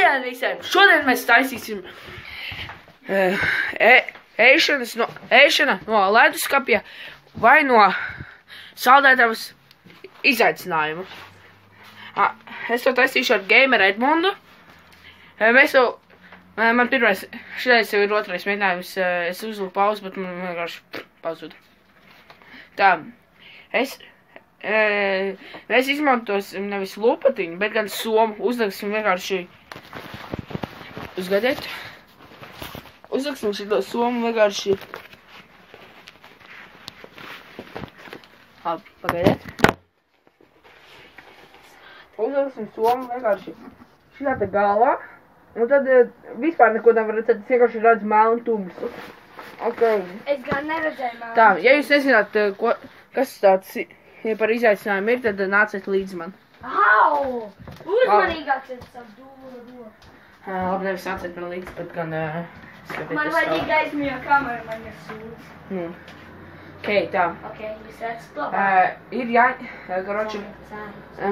Labdien visiem! Šodien mēs taisīsim ēšana no leduskapja vai no saldētavas izaicinājumu. Es to taisīšu ar Gamer Edmundu. Man pirmais, šitais jau ir otrais mēģinājums, es uzliku pauzi, bet man vienkārši pazuda. Tā, mēs izmantosim nevis lupatiņu, bet gan somu. Uzliksim vienkārši, uzgadiet, uzliksim šito somu vienkārši, pagaidiet. Uzliksim somu vienkārši šitā te galā, un tad vispār neko nevar redzēt, es vienkārši redzu melnu tumsu. Ok. Es gan neredzēju melnu. Tā, ja jūs nezināt, kas tāds par izaicinājumu ir, tad nāciet līdz man. Au! Uzmanīgāks ir savu dūru. Labi, nevis nāciet man līdz, bet gan skatieties. Man vajag aizmījo kameru, man ir sūds. Ok, tā. Ok, jūs redzat to? Ir karoči,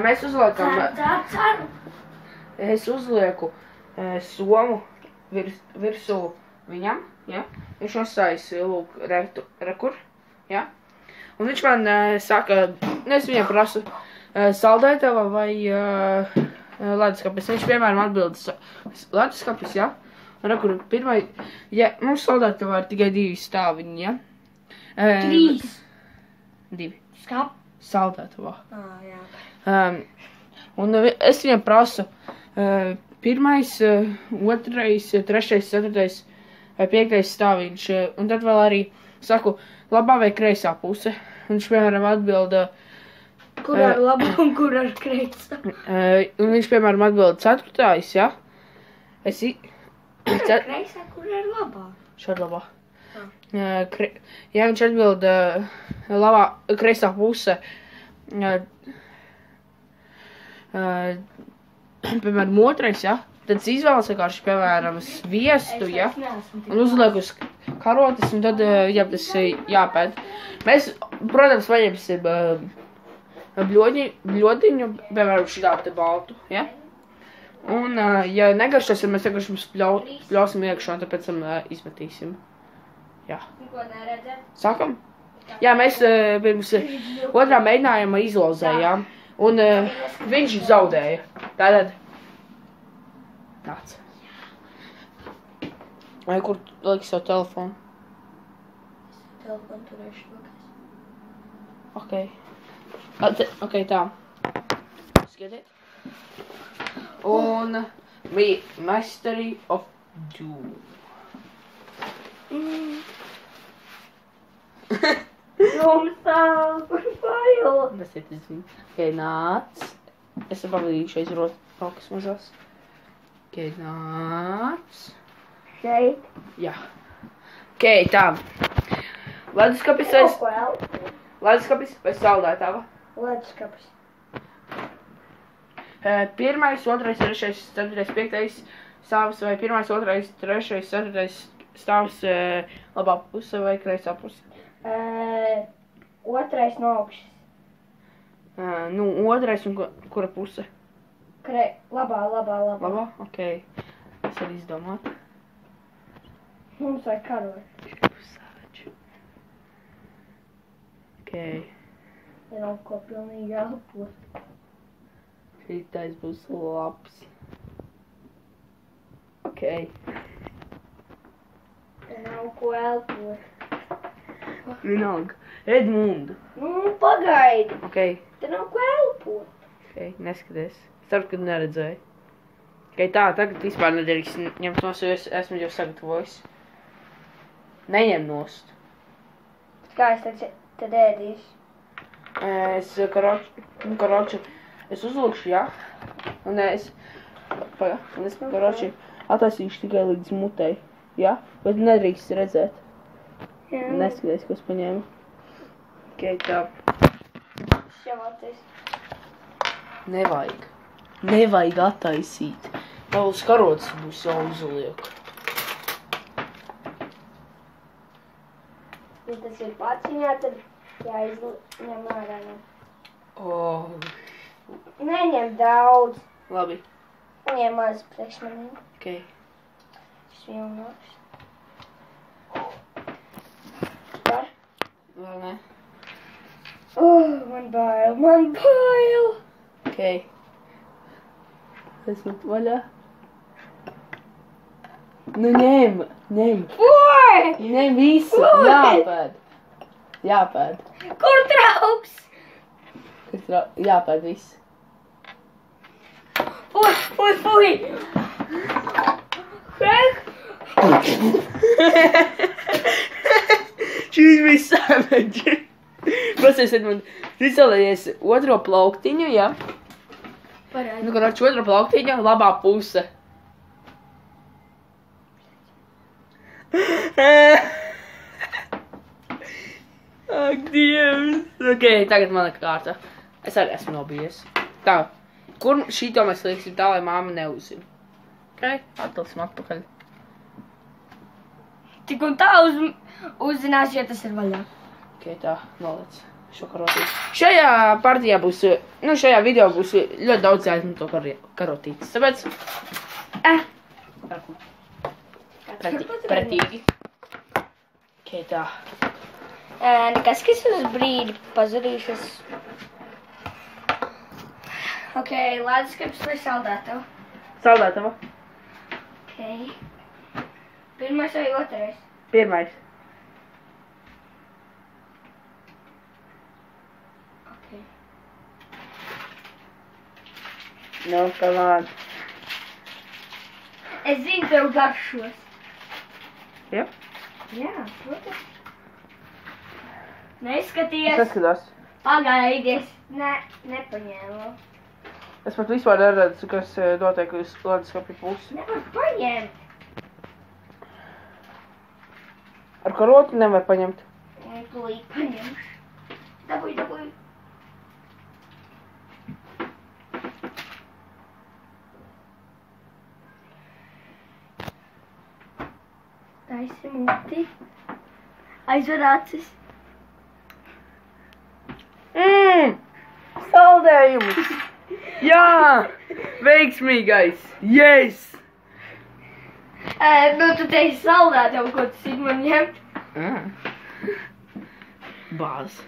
mēs uzliekam, es uzlieku somu virsū viņam, ja? Viņš nostājas, lūk, rekur, ja? Un viņš man saka, es viņam prasu saldētava vai leduskapis. Viņš, piemēram, atbild leduskapis, ja? Un rekur, pirmai, ja, mums saldētavā ir tikai 2 stāviņi, ja? 3. 2. Skap? Saldētavā. Jā. Un es viņam prasu 1., 2., 3., 4. vai 5. stāviņš. Un tad vēl arī saku, labā vai kreisā puse. Un viņš, piemēram, atbilda... Kur ar labā un kur ar kreisā? Un viņš, piemēram, atbilda 4. ja? Kur ar kreisā, kur ar labā? Šādi labā. Ja viņš atbilda kreisā puse, piemēram, 2. ja? Tad es izvēlos vienkārši, piemēram, sviestu, ja? Un uzlieku uz karotes, un tad, jā, tas jāpēd. Mēs, protams, paņemsim bļodiņu, piemēram, šitā te baltu, ja? Un, ja negaršosim, mēs vienkārši pļausim iekšā, un tad pēc tam izmetīsim. Jā. Ko neredzēt? Sākam? Jā, mēs pirms 2. mēģinājuma izlozējām, un viņš zaudēja. Tātad, nāc. Vai kur liki savu telefonu? Telefonu turēšu rokās. Ok. Ok, tā. Skatiet. Un Mastery of Doom. Jumstāv, kur failu? Tas ir tas viņa. Ok, nāc. Es pavadīšu aiz rokas mazās. Ok, nāc. Šeit. Jā. Ok, tā. Leduskapis vai saldētava? Leduskapis. 1., 2., 3., 4., 5. stāvs vai 1., 2., 3., 4. stāvs labā puse vai kreisā puse? 2. no augšas. Nu, 2. un kura puse? Labā. Labā? Ok. Es arī izdomāt. Mums vajag karot. Sāču. Ok. Ja nav ko pilnīgi elpot. Šitais būs labs. Ok. Ja nav ko elpot. Vienalga. Edmundu. Nu, pagaidi. Ok. Te nav ko elpot. Ok, neskaties. Starp, kad neredzēju. Ok, tā, tagad vispār nedrīkst ņemt nost, jo es esmu jau sagatavojis. Neņem nost. Kā es tad ēdīšu? Es, karoči, es uzlūkšu, jā? Un es, karoči, attaisīšu tikai līdz mutei, jā? Bet nedrīkst redzēt. Jā. Neskaties, ko es paņēmu. Ok, tā. Šķevoties. Nevajag attaisīt. Vēl uz karotes būs jau uzliek. Ja tas ir paciņā, tad jāizņem ārā. Oh. Neņem daudz. Labi. Viņai maz priekš manīm. Ok. Šis viņam nāks. Var? Vēl ne. Man bail. Ok. Esmu vaļā. Nu ņem. Oi! Ņem visu. Oi! Jāpēd. Kur trauks? Jāpēd visu. Fui! Frank! Šīs bija savage. Prasies, Edmund, izolējies otro plauktiņu, jā? Parādi. Nu, kad otro plauktiņu, labā puse. Ak, Dievs. Ok, tagad mana kārta. Es arī esmu nobijies. Tā, kur šito mēs liksim tā, lai māma neuzzina? Ok, atliksim atpakaļ. Tik un tā uzzinās, ja tas ir vaļā. Ok, tā, noliec šo karotīti. Šajā partijā būs, šajā video būs ļoti daudz aizmanto karotītes. Tāpēc, pretīgi. Ok, tā. Nekas, kas uz brīdi pazudīšas. Ok, leduskapis vai saldētava? Saldētava. Ok. Pirmais vai otrais? Pirmais. Ok. No, come on. Es zinu tev garšos. Jā? Jā, protams. Neskaties. Es skatās. Pagaidies. Nepaņēmu. Es pat vispār neredzu, kas notiek uz leduskapja pusi. Nevar paņemt. Ar karoti nevar paņemt. Tūlīt paņemšu. Dabūj. Taisi muti. Aizver acis. Saldējums! Jā! Veiksmīgais! Yes! Nu, tu teici saldētavu, ko tu sīk man ņemt. Bāzes.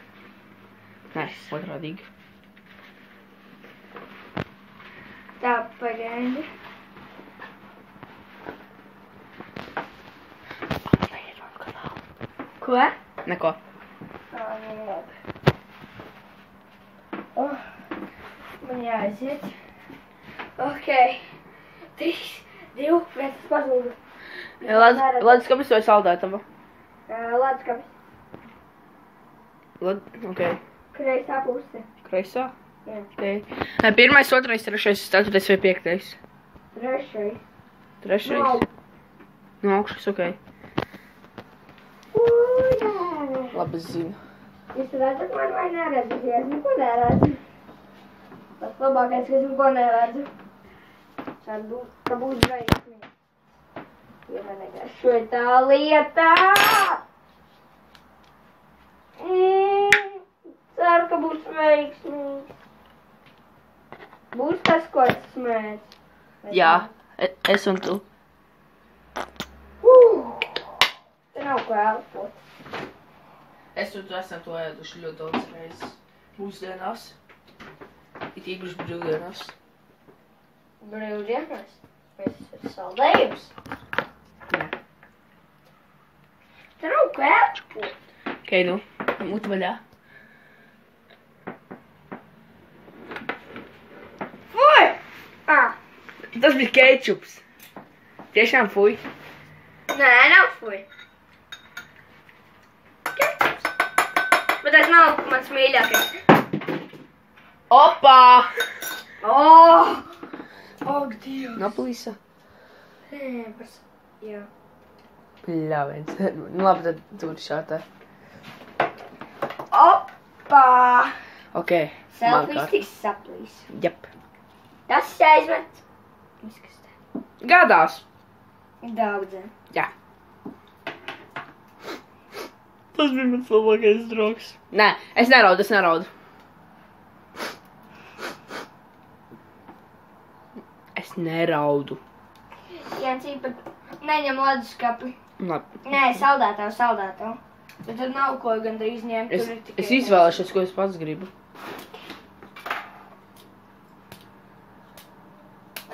Nē, otrādīgi. Tā, pagaidi. Ko? Neko. Labi. Man jāaiziet. Ok. 3, 2, 1, pazudu. Leduskapis vai saldētava? Leduskapis. Ok. Kreisā puse. Kreisā? Jā. Ok. Pirmais, otrais, trešais, ceturtais vai piektais? Trešais. Trešais? Nav. No augšas, ok. Labi, es zinu. Jūs redzat mani vai neredzat? Ja es neko neredzu. Tas labākais, ka es neko neredzu. Tad ka būs veiksmīgi. Ja man negaršo tā lietā. Ceru, ka būs veiksmīgi. Būs tas, ko es smēdzu. Jā, es un tu. Te nav ko elpot. Es un tu esam to ēduši ļoti daudz reizes. Mūsdienās. It īpaši brīvdienās. Brīvdienās? Mēs ir saldējums. Jā. Te nav ko elpot. Ok, nu, muti vaļā. Fuj! Tas bija kečups. Tiešām fuj. Nē, nav fuj. Bet tas nav mans mīļākais. Opā! Ak, Dievs. Naplīsa. Jā. Pļāviens. Nu labi, tad tur šātā. Opā! Ok, man Selfijas kārt. tiks saplīs. Jep. Tas jāizmet. Izkastē. Gadās. Daudzē. Jā. Tas bija mans labākais draugs. Nē, es neraudu. Es neraudu. Jāncī, pat neņem leduskapi. Labi. Nē, saldētavu. Bet tad nav ko gandrīz ņemt. Es izvēlēšos, ko es pats gribu.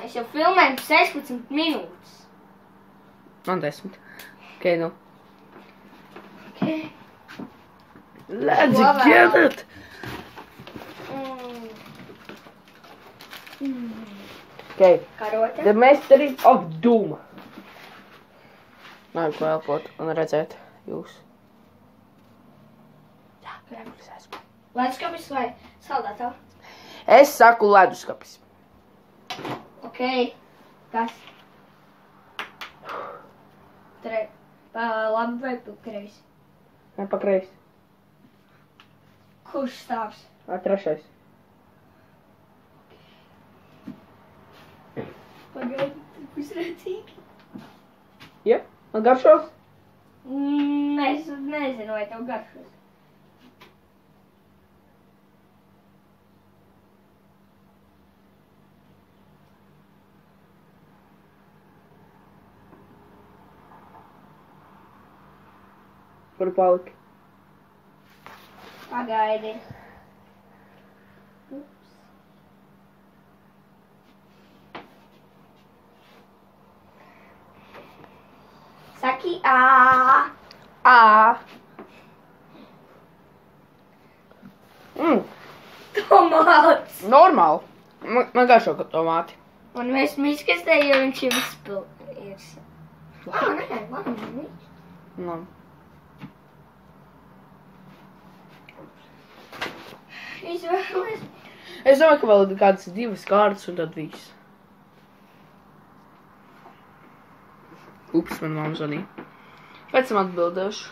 Es jau filmēju 16 minūtes. Man 10. Ok, nu. Ok. Let's Ko get vēl? it! Ok. Karote. The Mystery of Doom. Vajag ko elpot un redzēt jūs. Jā, es esmu. Leduskapis vai saldētavu? Es saku leduskapis. Ok. Kas? Pa labi vai pa kreisi? Ne pa kreisi. Kurš stāvs? Trešais. Pagaidi, pusredzīgi. Ja? Man garšos? Es nezinu, vai tev garšos. Kur palika? Pagaidi. Saki ā. Tomāts. Normāli. Man garšo ka tomāti. Un mēs miskastē, jo viņš jau izpildījis. Nē, labi. Labi. Izvēlies. Es domāju, ka vēl ir kādas 2 kārtas un tad viss. Ups, man mamma zvanīja. Pēc tam atbildēšu.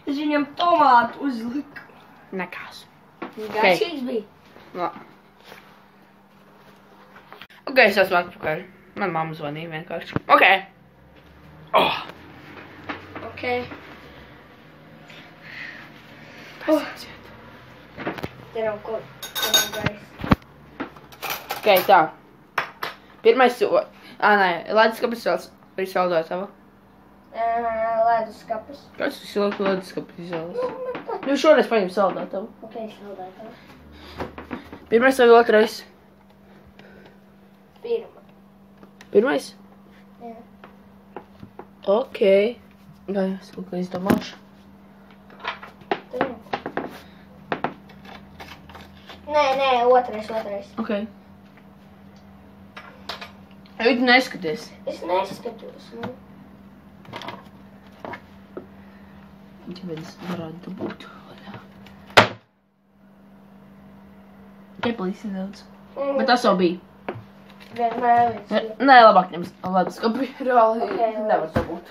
Es viņam tomātu uzliku. Nekās. Garšīgs bija. Labi. Ok, es esmu atpakaļ. Man mamma zvanīja vienkārši. Ok. Oh. Ok. Te nav ko. Te nav gaisa. Ok, tā. Pirmais solis. Nē, leduskapis ir saldētava. Leduskapis. Kāds tas ir leduskapis izvēles? Nu, šoreiz paņem saldētavu. Ok, saldētavu. Pirmais vai otrais? Pirmais? Jā. Ok. Vai, es kaut ko izdomāšu. Nē, otrais. Ok. Vai tu neskaties? Es neskatos, nu. Ja viens varētu būt. Ieplīsi nedaudz. Bet tas jau bija. Vienmēr viens ir. Nē, labāk ņem leduskapi. Reāli Ok, nevar dabūt.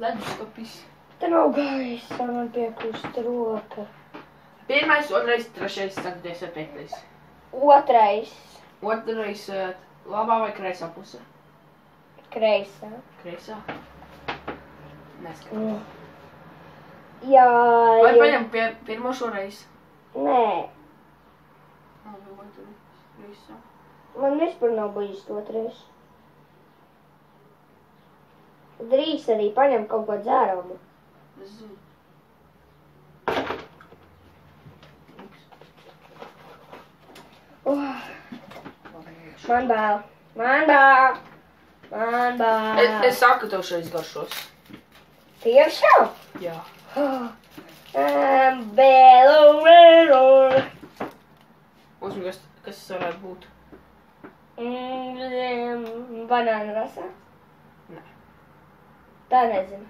Leduskapis. Te nav gaisa, man piekūst roka. Pirmais, otrais, trešais, ceturtais vai piektais. Otrais. Otrais, labā vai kreisā puse? Kreisā. Kreisā? Neskatās. Jā, Vai paņem pirmo šoreiz? Nē, Labi, otru. Kreisā. man vispār nav bijis otrais. Drīz arī paņem kaut ko dzēramu. Es zinu. Man bail. Es saku tev šeit garšos. Tiešām? Jā. Uzmi, kas tas varētu būt? Banāna rasā? Nē. Tā nezinu.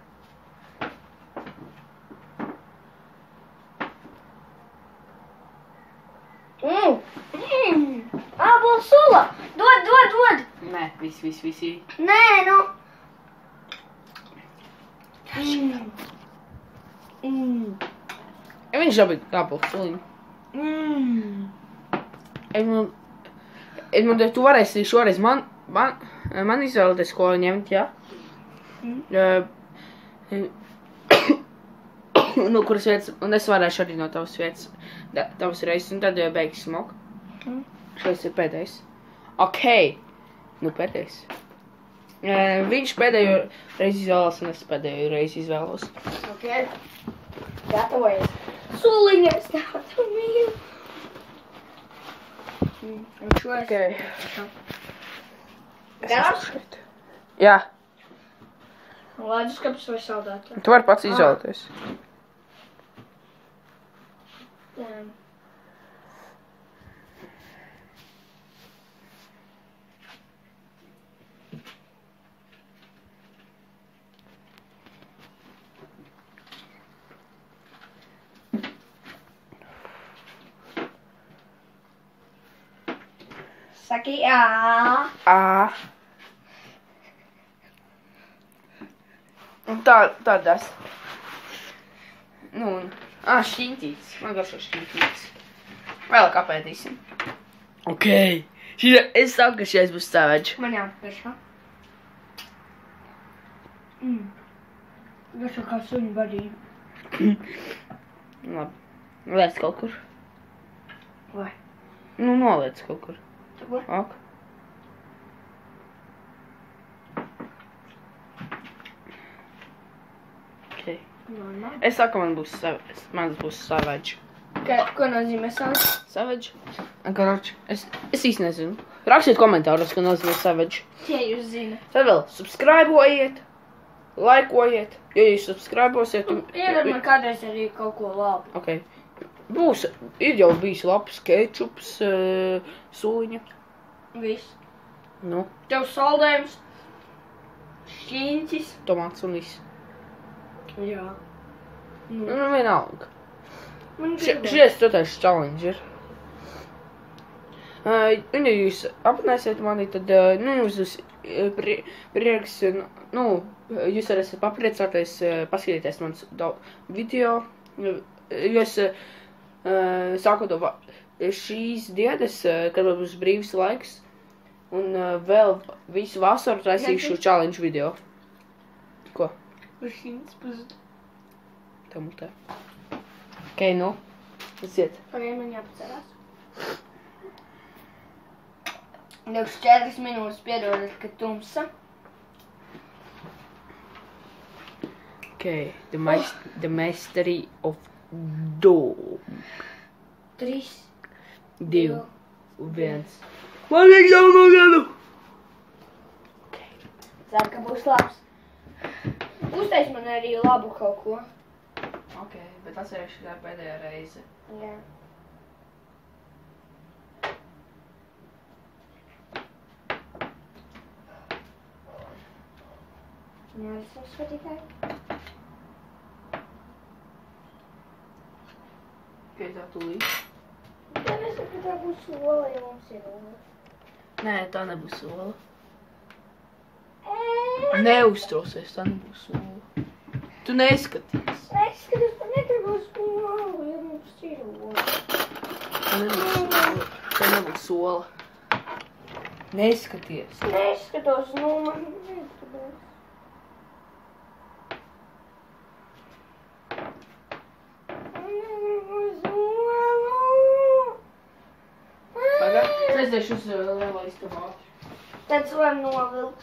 Ābola sula! Dod! Nē, visi. Nē, nu! Viņš jau bija kāpils suliņu. Edmund, tu varēsi šoreiz man izvēlēties, ko ņemt, jā? No kuras vietas, un es varēšu arī no tavas vietas tavas reizes, un tad beigas smok. Šis ir pēdējais. Ok. Nu, pēdējais. Viņš pēdējo reizi izvēlās, un es pēdējo reizi izvēlos. Ok. Gatavojies. Soliņa, es tādu mīlu. Un šo es... Ok. Garš? Jā. Lēdus kaps vai saldātā? Tu vari pats izvēlēties. Saki jā. Un tādas. Nu, un... šķintītis. Man garšo šķintītis. Vēl kāpētīsim. Ok. Es saku, ka šies būs savage. Man jāpašā. Garšo kā suņu barība. Labi. Liec kaut kur. Vai? Nu, noliec kaut kur. Ko? Ok. Ok. Normāli. Es saku, mans būs savage. Ko nozīmē savage? Savage? Karoči, es īsti nezinu. Rakstiet komentāros, ko nozīmē savage. Ja jūs zina. Tad vēl subscribe-ojiet, likeojiet. Ja jūs subscribe-osiet... Iedod man kādreiz arī kaut ko labu. Ok. Ir jau bijis labs kečups, suliņa. Viss. Nu, Tev saldējums, šķīņķis. tomāts un viss. Jā. Nu, vienalga. Man gribas. Šies totais challenge ir. Un ja jūs abonēsiet mani, tad, jums būs prieks, jūs arī esat papriecāties, paskatīties mans video, jo es sākot no šīs dienas, kad man būs brīvs laiks, un vēl visu vasaru taisīšu challenge video. Ko? Šķīņķis pazud. Tā mutē. Ok, nu, aiziet. Pagaid, man jāpacerās. 24 minūtes piedodat, ka tumsa. Ok, the Mastery of Dog. 3, 2, 1. Man ir jauno gadu! Ceru, ka būs labs. Uztais man arī labu kaut ko. Ok, bet atcerēšu, ka tā pēdējā reize. Jā. Jā, es uzskatītāju. Ok, tā tūlīt. Ja nesaku, ka tā būs sola, ja mums ir sola. Nē, tā nebūs sola. Neuztraucies, tā nebūs sola. Tu neskaties. Es skatos, man negribu sola, ja mums ir sola. Tā nebūs sola. Tā nebūs sola. Neskaties. Neskatos, man negribas. Pagad, redzēšu uz lielā istabā. Tad var novilkt.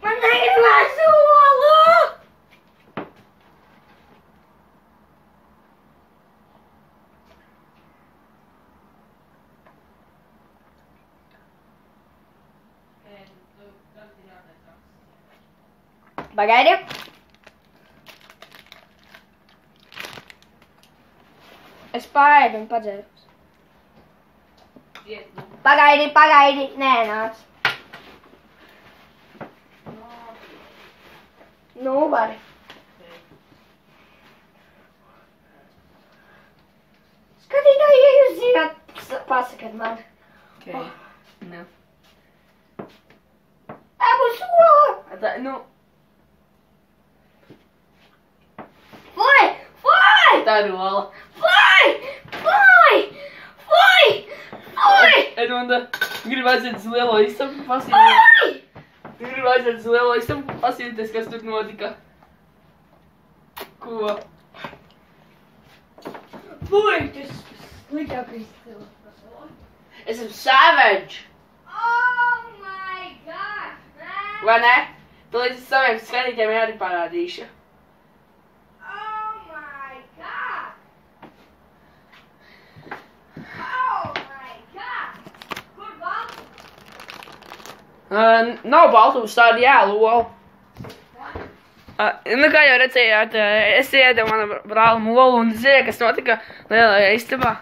Man negribas sola! Pagaidi. Es paēdu un padzēros. Pagaidi. Nē, nāc. Nu, vari. Skatītāji, ja jūs zināt, pasakat man. Ok, nu. Tā būs sola! Tā, nu, Vai! tā ir rola. Vai! Edmunda, gribu aiziet uz lielo istabu, pasīties. Gribu aiziet uz lielo istabu, pasīties, kas tur notika. Ko? Puj, tas sliktākais cilvēks pasaulē. Esmu savage. Oh my god, man! Vai ne? Tu līdz saviem skatītiem arī parādīšu. Oh my god! Oh my god! Kur baltu? Nav baltums, tāda jālola. Nu, kā jau redzējāt, es iedevu mana brāla molu un zinu, kas notika lielajā istabā.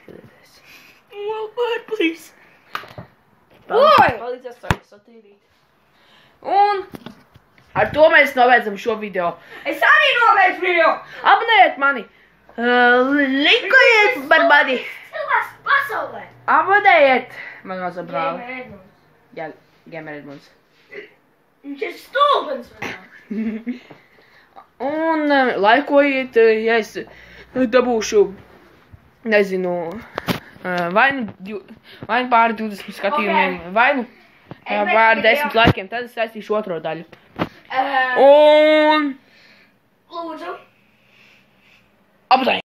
Skatieties. Well, bud, please. Oi! Palīdzies satīrīt. Un ar to mēs novērdzam šo video. Es arī nobeidzu video! Abonējiet mani. Likojiet par mani. Cilvēks pasaulē! Abonējiet man mazo brāli. Gamer Edmunds. Jā, Gamer Edmunds. Viņš ir stulbens, vai ne? Un laikojiet, ja es dabūšu, nezinu, vai nu pāri 20 skatījumiem, vai nu pāri 10 laikiem, tad es saistīšu otro daļu. Un Lūdzu. abonējiet!